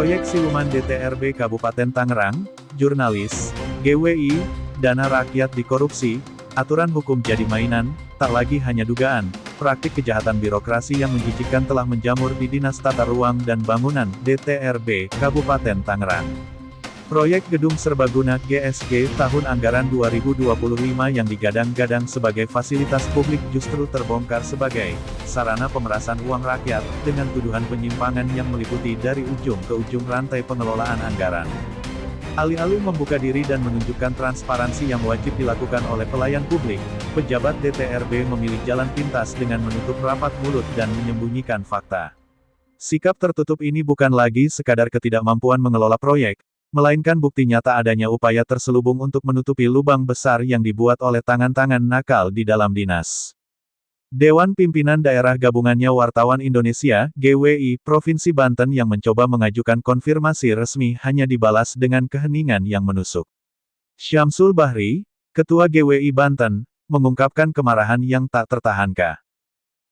Proyek Siluman DTRB Kabupaten Tangerang, jurnalis, GWI, dana rakyat dikorupsi, aturan hukum jadi mainan, tak lagi hanya dugaan, praktik kejahatan birokrasi yang menjijikkan telah menjamur di Dinas Tata Ruang dan Bangunan, DTRB, Kabupaten Tangerang. Proyek Gedung Serbaguna GSG tahun anggaran 2025 yang digadang-gadang sebagai fasilitas publik justru terbongkar sebagai sarana pemerasan uang rakyat, dengan tuduhan penyimpangan yang meliputi dari ujung ke ujung rantai pengelolaan anggaran. Alih-alih membuka diri dan menunjukkan transparansi yang wajib dilakukan oleh pelayan publik, pejabat DTRB memilih jalan pintas dengan menutup rapat mulut dan menyembunyikan fakta. Sikap tertutup ini bukan lagi sekadar ketidakmampuan mengelola proyek, melainkan bukti nyata adanya upaya terselubung untuk menutupi lubang besar yang dibuat oleh tangan-tangan nakal di dalam dinas. Dewan Pimpinan Daerah Gabungannya Wartawan Indonesia, GWI, Provinsi Banten yang mencoba mengajukan konfirmasi resmi hanya dibalas dengan keheningan yang menusuk. Syamsul Bahri, Ketua GWI Banten, mengungkapkan kemarahan yang tak tertahankan.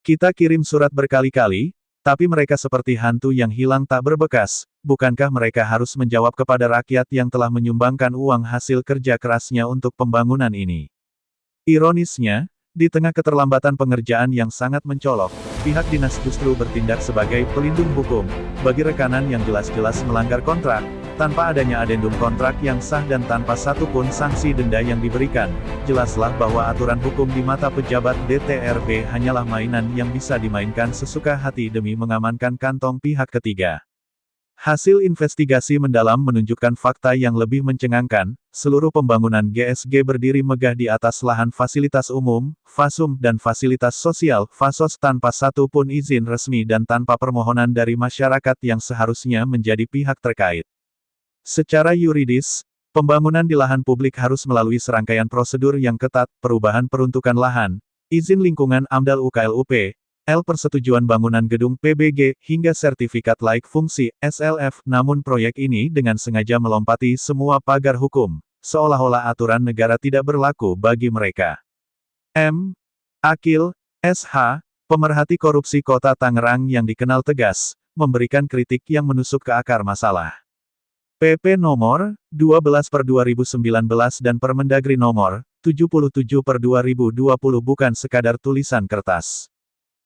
Kita kirim surat berkali-kali, tapi mereka seperti hantu yang hilang tak berbekas. Bukankah mereka harus menjawab kepada rakyat yang telah menyumbangkan uang hasil kerja kerasnya untuk pembangunan ini? Ironisnya, di tengah keterlambatan pengerjaan yang sangat mencolok, pihak dinas justru bertindak sebagai pelindung hukum bagi rekanan yang jelas-jelas melanggar kontrak, tanpa adanya adendum kontrak yang sah dan tanpa satupun sanksi denda yang diberikan. Jelaslah bahwa aturan hukum di mata pejabat DTRB hanyalah mainan yang bisa dimainkan sesuka hati demi mengamankan kantong pihak ketiga. Hasil investigasi mendalam menunjukkan fakta yang lebih mencengangkan, seluruh pembangunan GSG berdiri megah di atas lahan fasilitas umum, FASUM, dan fasilitas sosial, FASOS tanpa satu pun izin resmi dan tanpa permohonan dari masyarakat yang seharusnya menjadi pihak terkait. Secara yuridis, pembangunan di lahan publik harus melalui serangkaian prosedur yang ketat, perubahan peruntukan lahan, izin lingkungan AMDAL UKLUP, persetujuan bangunan gedung PBG, hingga sertifikat laik fungsi, SLF, namun proyek ini dengan sengaja melompati semua pagar hukum, seolah-olah aturan negara tidak berlaku bagi mereka. M. Akil, SH, pemerhati korupsi Kota Tangerang yang dikenal tegas, memberikan kritik yang menusuk ke akar masalah. PP nomor 12/2019 dan Permendagri nomor 77/2020 bukan sekadar tulisan kertas.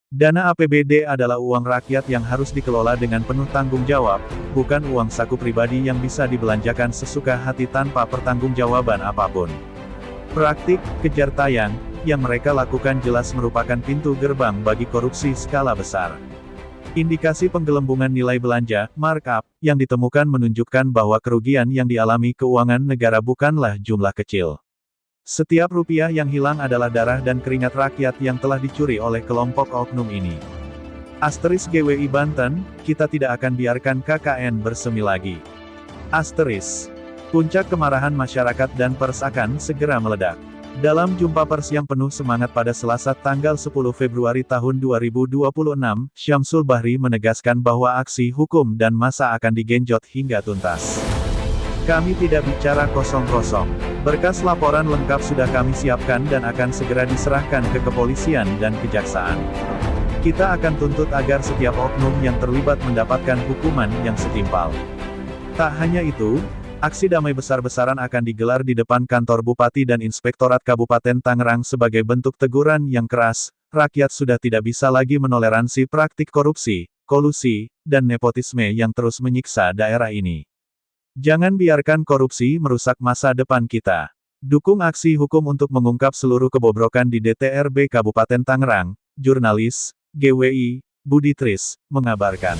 Dana APBD adalah uang rakyat yang harus dikelola dengan penuh tanggung jawab, bukan uang saku pribadi yang bisa dibelanjakan sesuka hati tanpa pertanggungjawaban apapun. Praktik kejar tayang yang mereka lakukan jelas merupakan pintu gerbang bagi korupsi skala besar. Indikasi penggelembungan nilai belanja, markup, yang ditemukan menunjukkan bahwa kerugian yang dialami keuangan negara bukanlah jumlah kecil. Setiap rupiah yang hilang adalah darah dan keringat rakyat yang telah dicuri oleh kelompok oknum ini. Asteris GWI Banten, kita tidak akan biarkan KKN bersemi lagi. Asteris. Puncak kemarahan masyarakat dan pers akan segera meledak. Dalam jumpa pers yang penuh semangat pada Selasa tanggal 10 Februari tahun 2026, Syamsul Bahri menegaskan bahwa aksi hukum dan massa akan digenjot hingga tuntas. Kami tidak bicara kosong-kosong. Berkas laporan lengkap sudah kami siapkan dan akan segera diserahkan ke kepolisian dan kejaksaan. Kita akan tuntut agar setiap oknum yang terlibat mendapatkan hukuman yang setimpal. Tak hanya itu, aksi damai besar-besaran akan digelar di depan kantor Bupati dan Inspektorat Kabupaten Tangerang sebagai bentuk teguran yang keras. Rakyat sudah tidak bisa lagi menoleransi praktik korupsi, kolusi, dan nepotisme yang terus menyiksa daerah ini. Jangan biarkan korupsi merusak masa depan kita. Dukung aksi hukum untuk mengungkap seluruh kebobrokan di DTRB Kabupaten Tangerang. Jurnalis, GWI, Budi Tris, mengabarkan.